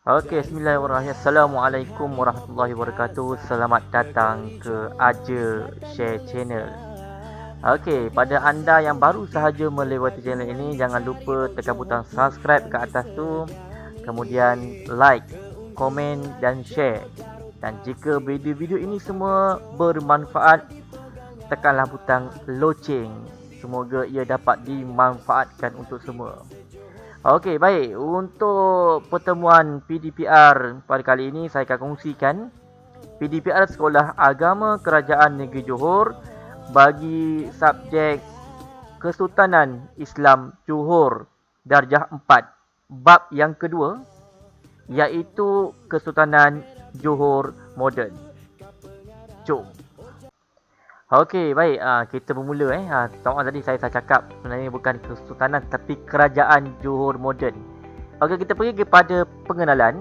Okey, bismillahirrahmanirrahim. Assalamualaikum warahmatullahi wabarakatuh. Selamat datang ke Aja Share Channel. Okey, pada anda yang baru sahaja melewati channel ini, jangan lupa tekan butang subscribe ke atas tu. Kemudian like, komen dan share. Dan jika video-video ini semua bermanfaat, tekanlah butang loceng. Semoga ia dapat dimanfaatkan untuk semua. Okey, baik. Untuk pertemuan PDPR pada kali ini, saya akan kongsikan PDPR Sekolah Agama Kerajaan Negeri Johor bagi subjek Kesultanan Islam Johor Darjah 4, bab yang kedua, iaitu Kesultanan Johor Moden. Jom. Okey, baik. Kita bermula. Tahu tadi saya cakap sebenarnya bukan Kesultanan tapi Kerajaan Johor Moden. Okey, kita pergi kepada pengenalan.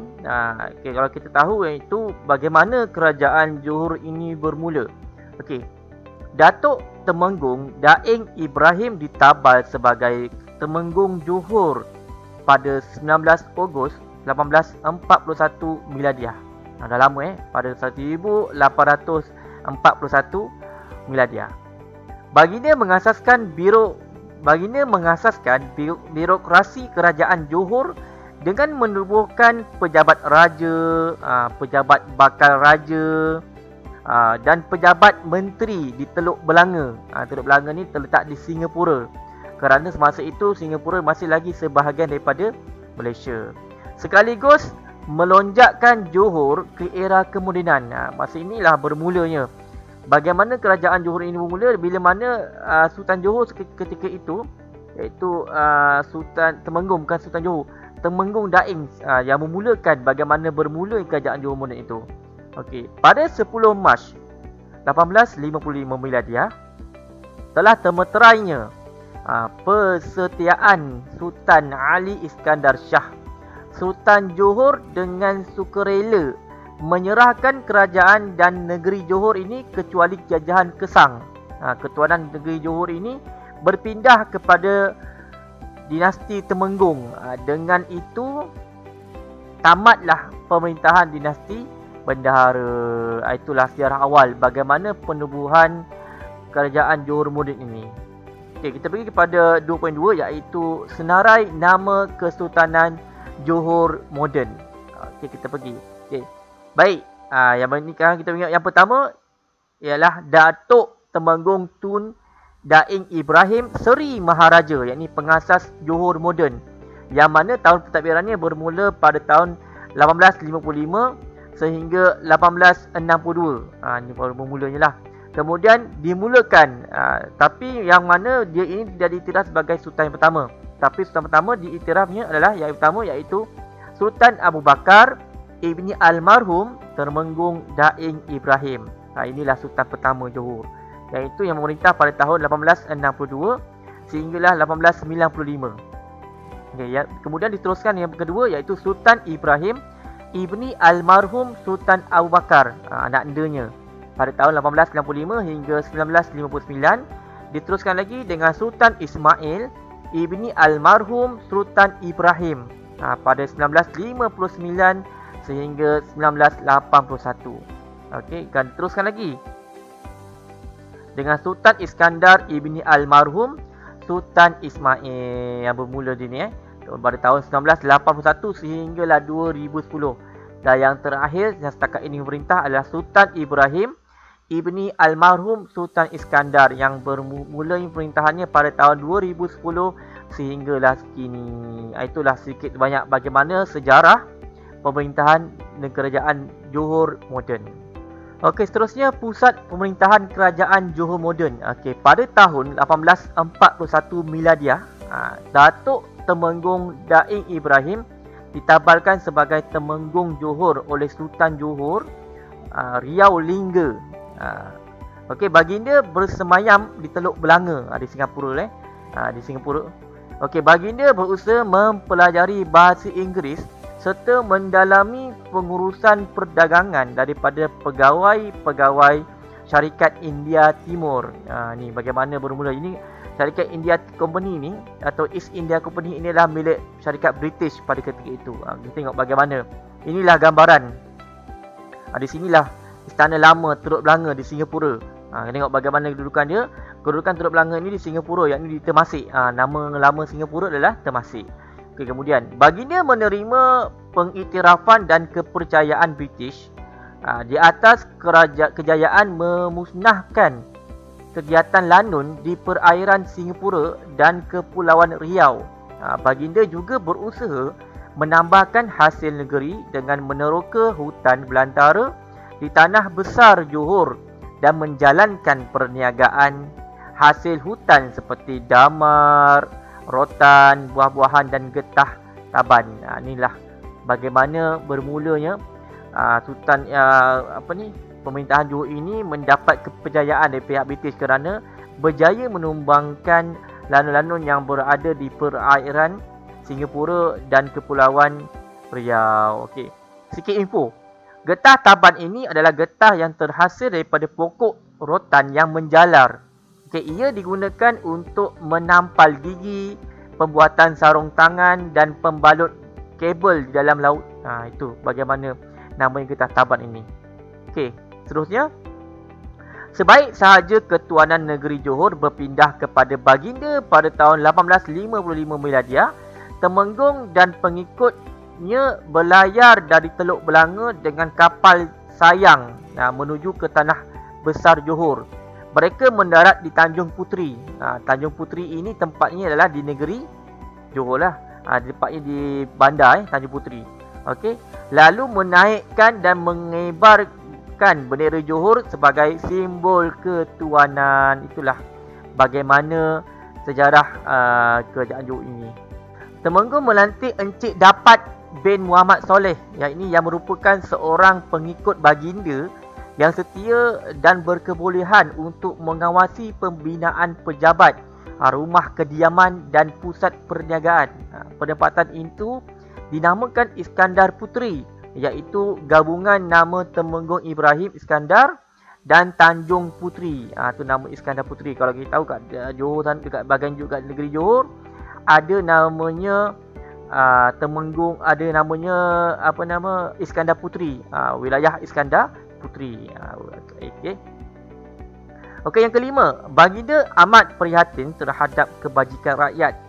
Okay, kalau kita tahu itu bagaimana Kerajaan Johor ini bermula. Okey. Datuk Temenggung Daeng Ibrahim ditabal sebagai Temenggung Johor pada 19 Ogos 1841 Miladiah. Dah lama pada 1841 Miladiah. Baginda mengasaskan birokrasi kerajaan Johor dengan menubuhkan pejabat raja, pejabat bakal raja dan pejabat menteri di Teluk Belanga. Teluk Belanga ni terletak di Singapura. Kerana semasa itu Singapura masih lagi sebahagian daripada Malaysia. Sekaligus melonjakkan Johor ke era kemodenan. Masa inilah bermulanya bagaimana kerajaan Johor ini bermula, bila mana Sultan Johor ketika itu, iaitu Sultan Temenggung, bukan Sultan Johor, Temenggung Daeng yang memulakan bagaimana bermula kerajaan Johor Moden itu. Okey, pada 10 Mac 1855 Miladiah telah termeterainya persetiaan Sultan Ali Iskandar Shah, Sultan Johor dengan sukarela menyerahkan kerajaan dan negeri Johor ini kecuali jajahan Kesang. Ketuanan negeri Johor ini berpindah kepada dinasti Temenggung. Dengan itu tamatlah pemerintahan dinasti Bendahara. Itulah sejarah awal bagaimana penubuhan kerajaan Johor Moden ini. Okey, kita pergi kepada 2.2 iaitu senarai nama Kesultanan Johor Moden. Okey, kita pergi. Okey. Baik, yang ini sekarang kita ingat yang pertama ialah Datuk Temenggung Tun Daeng Ibrahim Seri Maharaja, yakni pengasas Johor Moden, yang mana tahun pentadbirannya bermula pada tahun 1855 sehingga 1862. Ini baru bermulanya lah. Kemudian dimulakan, tapi yang mana dia ini tidak diiktiraf sebagai Sultan yang pertama. Tapi Sultan pertama diiktirafnya adalah yang pertama iaitu Sultan Abu Bakar Ibni Almarhum Temenggung Daeng Ibrahim. Inilah Sultan pertama Johor, iaitu yang memerintah pada tahun 1862 sehinggalah 1895. Okay, ya. Kemudian diteruskan yang kedua iaitu Sultan Ibrahim Ibni Almarhum Sultan Abu Bakar, anak endanya, pada tahun 1895 hingga 1959. Diteruskan lagi dengan Sultan Ismail Ibni Almarhum Sultan Ibrahim pada 1959 sehingga 1981. Okey, dan teruskan lagi dengan Sultan Iskandar Ibni Almarhum Sultan Ismail yang bermula di ni pada tahun 1981 sehinggalah 2010. Dan yang terakhir yang setakat ini memerintah adalah Sultan Ibrahim Ibni Almarhum Sultan Iskandar yang bermula pemerintahannya pada tahun 2010 sehinggalah kini. Itulah sedikit banyak bagaimana sejarah pemerintahan kerajaan Johor Moden. Okey, seterusnya pusat pemerintahan kerajaan Johor Moden. Okey, pada tahun 1841 Miladiah, Datuk Temenggung Daeng Ibrahim ditabalkan sebagai Temenggung Johor oleh Sultan Johor Riau Lingga. Okey, baginda bersemayam di Teluk Belanga di Singapura di Singapura. Okey, baginda berusaha mempelajari bahasa Inggeris serta mendalami pengurusan perdagangan daripada pegawai-pegawai syarikat India Timur. Ni bagaimana bermula ini. Syarikat India Company ni atau East India Company ini adalah milik syarikat British pada ketika itu. Kita tengok bagaimana Inilah gambaran. Di sinilah Istana Lama Teluk Belanga di Singapura. Tengok bagaimana kedudukan dia. Kedudukan Teluk Belanga ini di Singapura, yakni di Temasek. Nama lama Singapura adalah Temasek. Okey, kemudian baginda menerima pengiktirafan dan kepercayaan British di atas kejayaan memusnahkan kegiatan Lanun di perairan Singapura dan Kepulauan Riau. Baginda juga berusaha menambahkan hasil negeri dengan meneroka hutan belantara di tanah besar Johor dan menjalankan perniagaan hasil hutan seperti damar, rotan, buah-buahan dan getah taban. Inilah bagaimana bermulanya Sultan pemerintahan Johor ini mendapat kepercayaan dari pihak British kerana berjaya menumbangkan lanun-lanun yang berada di perairan Singapura dan Kepulauan Riau. Okey, sikit info. Getah taban ini adalah getah yang terhasil daripada pokok rotan yang menjalar. Okey, ia digunakan untuk menampal gigi, pembuatan sarung tangan dan pembalut kabel di dalam laut. Itu bagaimana namanya getah taban ini. Okey, seterusnya. Sebaik sahaja Ketuanan Negeri Johor berpindah kepada baginda pada tahun 1855 Miladiah, Temenggung dan pengikutnya berlayar dari Teluk Belanga dengan kapal sayang menuju ke tanah besar Johor. Mereka mendarat di Tanjung Puteri. Tanjung Puteri ini tempatnya adalah di negeri Johor lah. Tempatnya di bandar Tanjung Puteri. Okey. Lalu menaikkan dan mengibarkan bendera Johor sebagai simbol ketuanan. Itulah bagaimana sejarah kerajaan Johor ini. Temenggung melantik Encik Dapat bin Muhammad Soleh, yang merupakan seorang pengikut baginda yang setia dan berkebolehan untuk mengawasi pembinaan pejabat, rumah kediaman dan pusat perniagaan. Penempatan itu dinamakan Iskandar Puteri, iaitu gabungan nama Temenggung Ibrahim Iskandar dan Tanjung Puteri. Itu nama Iskandar Puteri. Kalau kita tahu kat Johor, dekat bahagian juga negeri Johor, ada namanya Temenggung, ada namanya Iskandar Puteri, wilayah Iskandar Puteri. Okey, yang kelima, baginda amat prihatin terhadap kebajikan rakyat.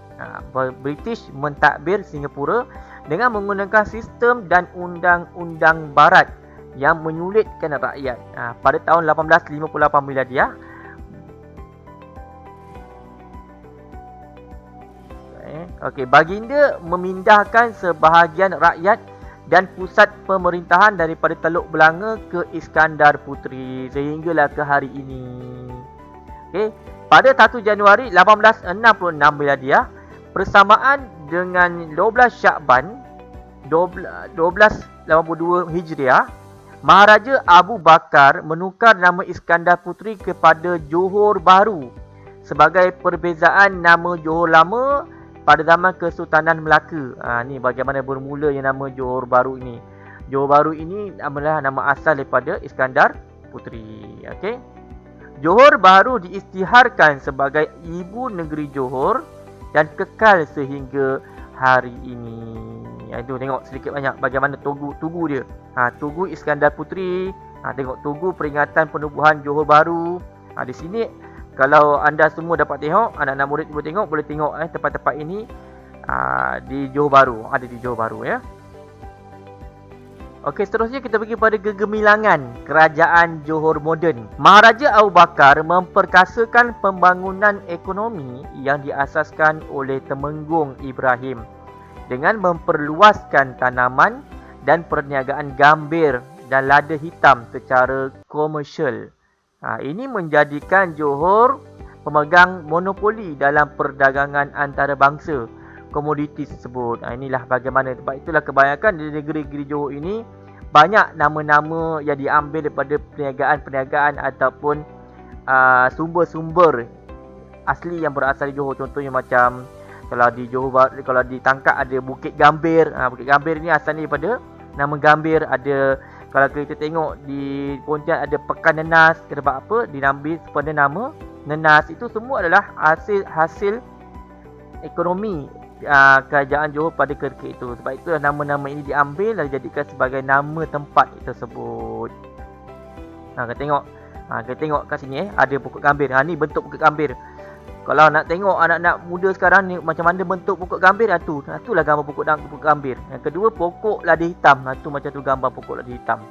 British mentadbir Singapura dengan menggunakan sistem dan undang-undang barat yang menyulitkan rakyat. Pada tahun 1858 Miladiah, baginda memindahkan sebahagian rakyat dan pusat pemerintahan daripada Teluk Belanga ke Iskandar Puteri sehinggalah ke hari ini. Pada 1 Januari 1866 Miladiah, bersamaan dengan 12 Syakban 1282 Hijriah, Maharaja Abu Bakar menukar nama Iskandar Puteri kepada Johor Baru sebagai perbezaan nama Johor Lama pada zaman Kesultanan Melaka. Ni bagaimana bermulanya nama Johor Baru ini. Johor Baru ini adalah nama asal daripada Iskandar Puteri. Okey. Johor Baru diisytiharkan sebagai ibu negeri Johor dan kekal sehingga hari ini. Itu tengok sedikit banyak bagaimana tugu dia. Tugu Iskandar Puteri. Tengok tugu peringatan penubuhan Johor Baru. Di sini kalau anda semua dapat tengok, anak-anak murid boleh tengok tempat-tempat ini di Johor Baru, ada di Johor Baru ya. Okey, seterusnya kita pergi pada kegemilangan kerajaan Johor moden. Maharaja Abu Bakar memperkasakan pembangunan ekonomi yang diasaskan oleh Temenggung Ibrahim dengan memperluaskan tanaman dan perniagaan gambir dan lada hitam secara komersial. Ini menjadikan Johor pemegang monopoli dalam perdagangan antarabangsa komoditi tersebut. Inilah bagaimana tempat itulah kebanyakan di negeri-negeri Johor ini banyak nama-nama yang diambil daripada perniagaan-perniagaan ataupun sumber-sumber asli yang berasal di Johor. Contohnya macam kalau di Johor, kalau di Tangkak ada Bukit Gambir. Bukit Gambir ni asalnya daripada nama Gambir. Ada, kalau kita tengok di Pontianak ada Pekan Nenas. Sebab apa? Diambil pada nama Nenas. Itu semua adalah hasil ekonomi kerajaan Johor pada ketika itu. Sebab itulah nama-nama ini diambil dan dijadikan sebagai nama tempat tersebut. Kita tengok kat sini ada pokok gambir. Ni bentuk pokok gambir. Kalau nak tengok anak-anak muda sekarang ni macam mana bentuk pokok gambir, itulah gambar pokok gambir. Yang kedua, pokok lada hitam. Tu macam tu gambar pokok lada hitam.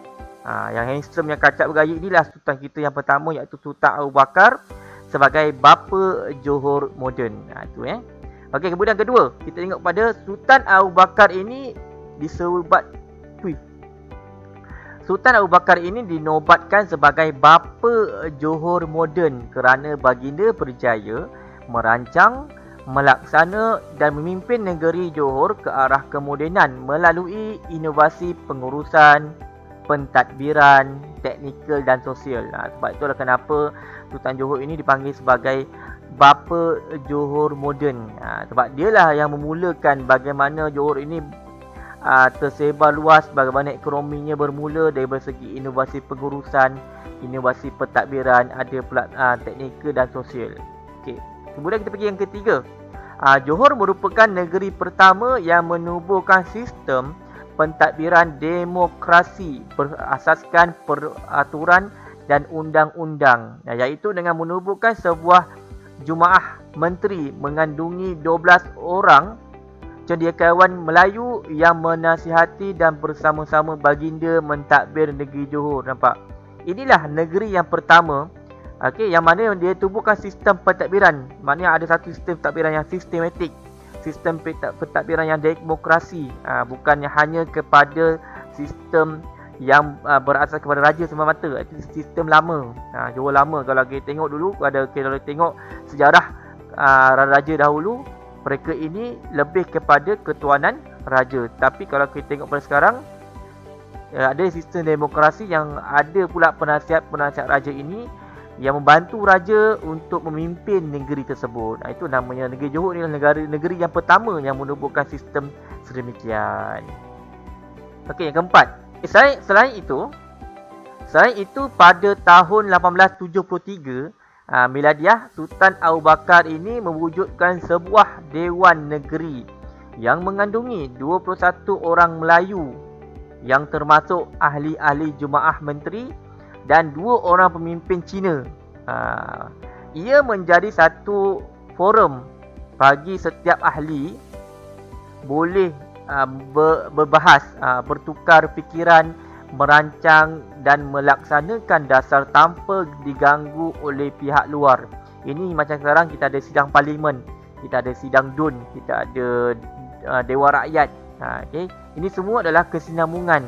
Yang handsome, yang kacak bergaya inilah sultan kita yang pertama, iaitu Sultan Abu Bakar sebagai bapa Johor moden. Okey, kemudian kedua, kita tengok pada Sultan Abu Bakar ini Sultan Abu Bakar ini dinobatkan sebagai bapa Johor moden kerana baginda berjaya merancang, melaksana dan memimpin negeri Johor ke arah kemodenan melalui inovasi pengurusan, pentadbiran, teknikal dan sosial. Sebab itulah kenapa Sultan Johor ini dipanggil sebagai bapa Johor moden. Sebab dialah yang memulakan bagaimana Johor ini tersebar luas, bagaimana ekonominya bermula dari segi inovasi pengurusan, inovasi pentadbiran, ada pula teknikal dan sosial. Okey. Kemudian kita pergi yang ketiga. Johor merupakan negeri pertama yang menubuhkan sistem pentadbiran demokrasi berasaskan peraturan dan undang-undang, iaitu dengan menubuhkan sebuah Jumaah Menteri mengandungi 12 orang cendekiawan Melayu yang menasihati dan bersama-sama baginda mentadbir negeri Johor. Nampak? Inilah negeri yang pertama, yang mana dia tubuhkan sistem pentadbiran. Maknanya ada satu sistem pentadbiran yang sistematik, sistem pentadbiran yang demokrasi, bukannya hanya kepada sistem yang berasas kepada raja semata-mata. Itu sistem lama, Johor lama. Kalau kita tengok dulu, kalau tengok sejarah raja dahulu, mereka ini lebih kepada ketuanan raja. Tapi kalau kita tengok pada sekarang, ada sistem demokrasi yang ada pula penasihat-penasihat raja ini yang membantu raja untuk memimpin negeri tersebut. Itu namanya negeri Johor ni, negeri yang pertama yang menubuhkan sistem sedemikian. Okey, yang keempat. Selain itu pada tahun 1873 miladiah, Sultan Abu Bakar ini mewujudkan sebuah Dewan Negeri yang mengandungi 21 orang Melayu yang termasuk ahli-ahli Jumaah Menteri dan 2 orang pemimpin Cina. Ia menjadi satu forum bagi setiap ahli boleh berbahas, bertukar fikiran, merancang dan melaksanakan dasar tanpa diganggu oleh pihak luar. Ini macam sekarang kita ada sidang parlimen, kita ada sidang DUN, kita ada Dewan Rakyat. Ini semua adalah kesinambungan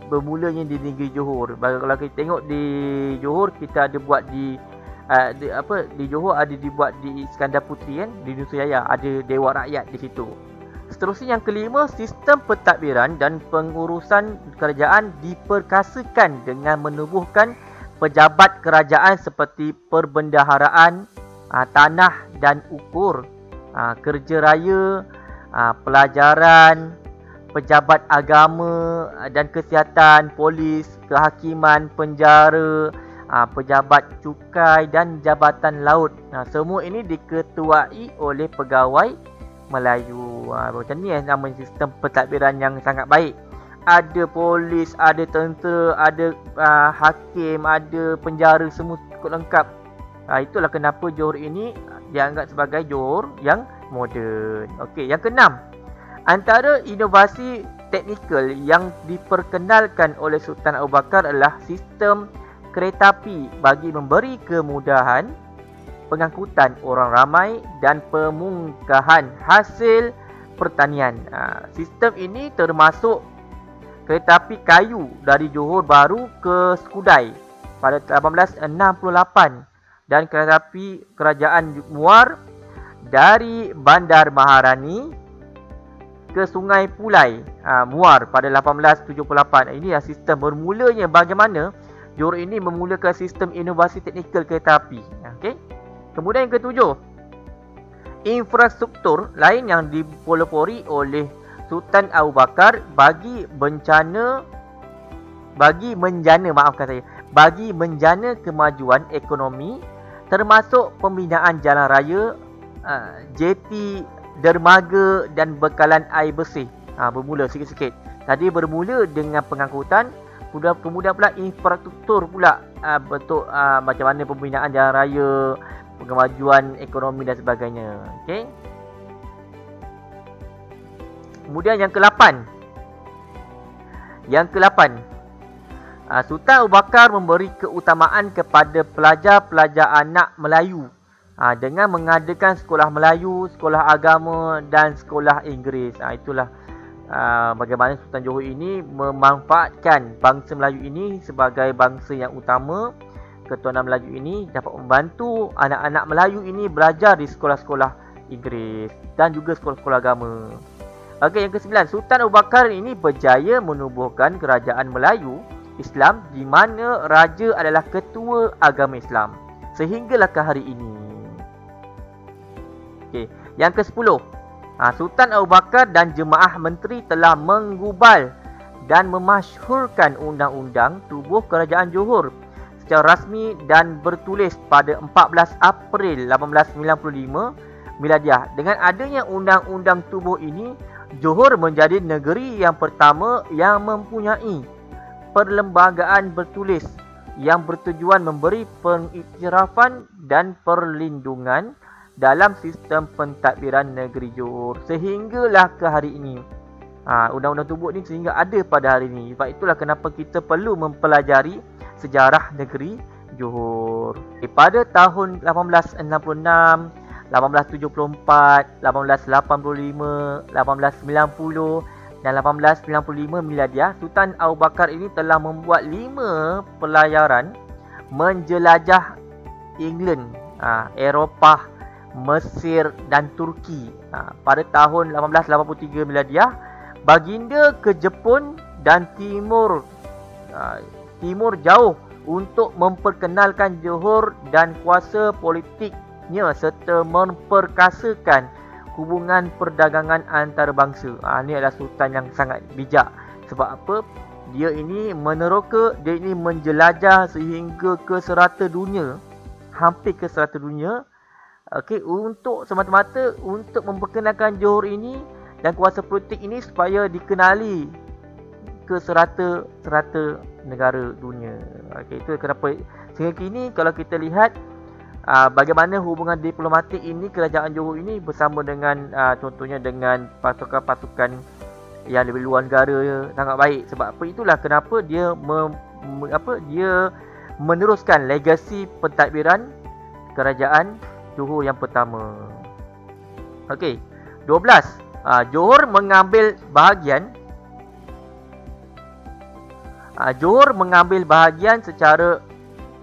bermulanya di negeri Johor. Kalau kita tengok di Johor, kita ada buat di Johor ada dibuat di Iskandar Puteri di Nusajaya ada Dewan Rakyat di situ. Seterusnya yang kelima, sistem pentadbiran dan pengurusan kerajaan diperkasakan dengan menubuhkan pejabat kerajaan seperti perbendaharaan, tanah dan ukur, kerja raya, pelajaran, pejabat agama dan kesihatan, polis, kehakiman, penjara, pejabat cukai dan jabatan laut. Semua ini diketuai oleh pegawai Melayu. Macam ni namanya sistem pentadbiran yang sangat baik. Ada polis, ada tentera, ada hakim, ada penjara, semua cukup lengkap. Itulah kenapa Johor ini dianggap sebagai Johor yang moden. Okey, yang keenam. Antara inovasi teknikal yang diperkenalkan oleh Sultan Abu Bakar adalah sistem kereta api bagi memberi kemudahan pengangkutan orang ramai dan pemungkahan hasil pertanian. Sistem ini termasuk kereta api kayu dari Johor Bahru ke Skudai pada 1868 dan kereta api kerajaan Muar dari Bandar Maharani ke Sungai Pulai Muar pada 1878. Ini adalah sistem bermulanya bagaimana Johor ini memulakan sistem inovasi teknikal kereta api. Okey. Kemudian yang ketujuh, infrastruktur lain yang dipelopori oleh Sultan Abu Bakar bagi menjana kemajuan ekonomi, termasuk pembinaan jalan raya, jeti dermaga dan bekalan air bersih. Bermula sikit-sikit. Tadi bermula dengan pengangkutan, kemudian pula infrastruktur pula, bentuk macam mana pembinaan jalan raya, kemajuan ekonomi dan sebagainya. Okey. Kemudian yang ke-8. Sultan Abu Bakar memberi keutamaan kepada pelajar-pelajar anak Melayu dengan mengadakan sekolah Melayu, sekolah agama dan sekolah Inggeris. Itulah bagaimana Sultan Johor ini memanfaatkan bangsa Melayu ini sebagai bangsa yang utama. Ketuanan Melayu ini dapat membantu anak-anak Melayu ini belajar di sekolah-sekolah Inggeris dan juga sekolah-sekolah agama. Okey, yang ke-9, Sultan Abu Bakar ini berjaya menubuhkan kerajaan Melayu Islam di mana raja adalah ketua agama Islam sehinggalah ke hari ini. Okey, yang ke-10, Sultan Abu Bakar dan jemaah menteri telah menggubal dan memasyhurkan undang-undang tubuh kerajaan Johor secara rasmi dan bertulis pada 14 April 1895 Miladiah. Dengan adanya undang-undang tubuh ini, Johor menjadi negeri yang pertama yang mempunyai perlembagaan bertulis yang bertujuan memberi pengiktirafan dan perlindungan dalam sistem pentadbiran negeri Johor sehinggalah ke hari ini. Undang-undang tubuh ni sehingga ada pada hari ini. Sebab itulah kenapa kita perlu mempelajari sejarah negeri Johor. Pada tahun 1866, 1874, 1885, 1890 dan 1895 Miladiah, Sultan Abu Bakar ini telah membuat 5 pelayaran menjelajah England, Eropah, Mesir dan Turki. Pada tahun 1883 Miladiah, baginda ke Jepun dan Timur jauh untuk memperkenalkan Johor dan kuasa politiknya serta memperkasakan hubungan perdagangan antarabangsa. Ini adalah sultan yang sangat bijak. Sebab apa? Dia ini meneroka, dia ini menjelajah sehingga ke serata dunia, hampir ke serata dunia. Okey, untuk semata-mata untuk memperkenalkan Johor ini dan kuasa politik ini supaya dikenali ke serata negara dunia. Okey, itu kenapa sehingga kini kalau kita lihat bagaimana hubungan diplomatik ini kerajaan Johor ini bersama dengan contohnya dengan pasukan-pasukan yang lebih luar negara sangat baik. Sebab apa? Itulah kenapa dia dia meneruskan legasi pentadbiran kerajaan Johor yang pertama. Okey, 12. Johor mengambil bahagian secara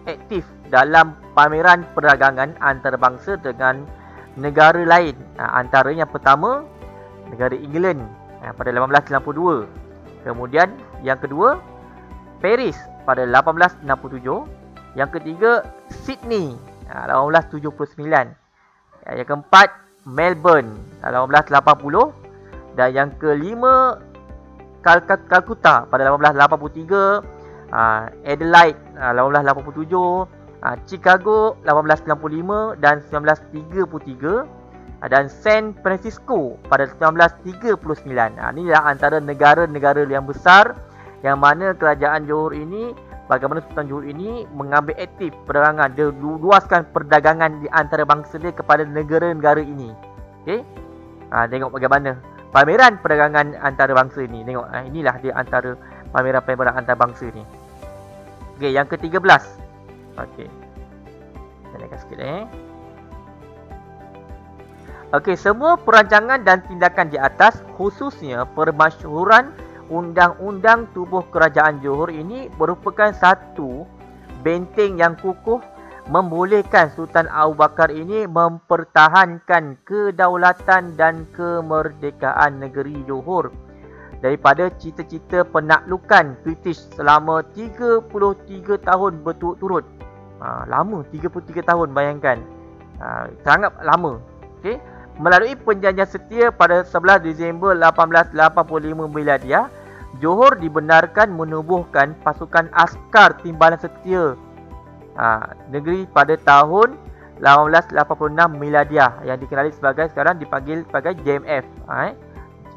aktif dalam pameran perdagangan antarabangsa dengan negara lain. Antaranya yang pertama, negara England pada 1892. Kemudian yang kedua, Paris pada 1867. Yang ketiga, Sydney 1879. Yang keempat, Melbourne 1880. Dan yang kelima, Calcutta pada 1883. Adelaide 1887. Chicago 1895 dan 1933 dan San Francisco pada 1939. Inilah antara negara-negara yang besar yang mana kerajaan Johor ini, bagaimana Sultan Johor ini mengambil aktif perdagangan, dia luaskan perdagangan di antara bangsa dia kepada negara-negara ini. Okey. Tengok bagaimana pameran perdagangan antara bangsa ini. Tengok inilah dia antara pameran-pameran antara bangsa ni. Okey, yang ke-13. Okey. Saya naikkan sikit Okey, semua perancangan dan tindakan di atas, khususnya permasyhuran undang-undang tubuh kerajaan Johor ini merupakan satu benteng yang kukuh membolehkan Sultan Abu Bakar ini mempertahankan kedaulatan dan kemerdekaan negeri Johor daripada cita-cita penaklukan British selama 33 tahun berturut-turut. Lama, 33 tahun, bayangkan. Sangat lama. Okey. Melalui perjanjian setia pada 11 Disember 1885 Miladiah, Johor dibenarkan menubuhkan pasukan askar timbalan setia negeri pada tahun 1886 Miladiah, yang dikenali sekarang dipanggil sebagai JMF.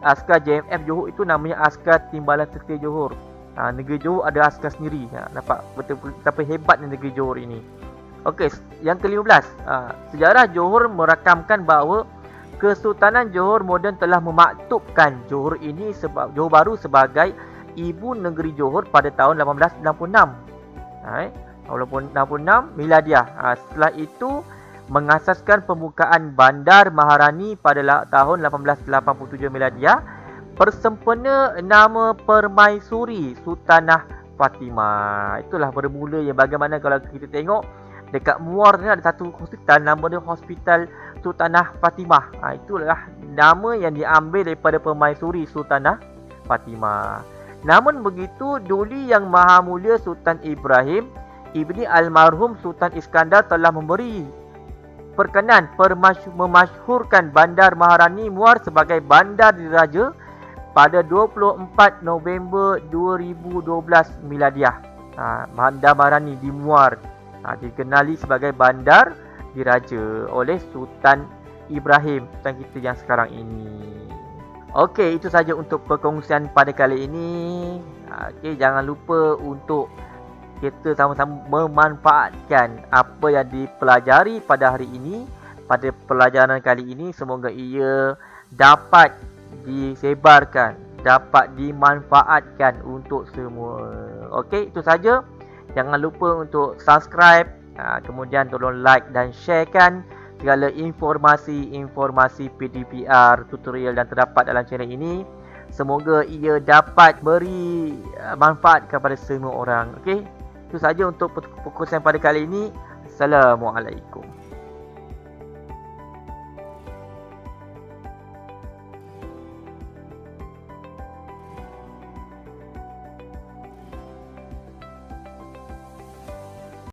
Askar JMF Johor itu namanya Askar Timbalan Setia Johor. Negeri Johor ada askar sendiri. Nampak betul betapa hebatnya negeri Johor ini. Okey, yang ke-15. Sejarah Johor merakamkan bahawa Kesultanan Johor moden telah memaktubkan Johor Johor Baru sebagai ibu negeri Johor pada tahun 1866. 1866 Miladiah. Setelah itu mengasaskan pembukaan Bandar Maharani pada tahun 1887 Miladiah. Bersempena nama Permaisuri Sultanah Fatimah. Itulah bermula yang bagaimana kalau kita tengok dekat Muar ni ada satu hospital, nama dia Hospital Sultanah Fatimah. Itulah nama yang diambil daripada Permaisuri Sultanah Fatimah. Namun begitu, Duli Yang Maha Mulia Sultan Ibrahim Ibni Almarhum Sultan Iskandar telah memberi perkenan memasyhurkan Bandar Maharani Muar sebagai bandar diraja pada 24 November 2012 Miladiah. Bandar Maharani di Muar dikenali sebagai bandar diraja oleh Sultan Ibrahim, sultan kita yang sekarang ini. Okey, itu saja untuk perkongsian pada kali ini. Okey, jangan lupa untuk kita sama-sama memanfaatkan apa yang dipelajari pada hari ini, pada pelajaran kali ini. Semoga ia dapat disebarkan, dapat dimanfaatkan untuk semua. Okey, itu saja. Jangan lupa untuk subscribe, kemudian tolong like dan sharekan segala informasi PDPR tutorial yang terdapat dalam channel ini. Semoga ia dapat beri manfaat kepada semua orang. Okey, itu saja untuk perkongsian pada kali ini. Assalamualaikum.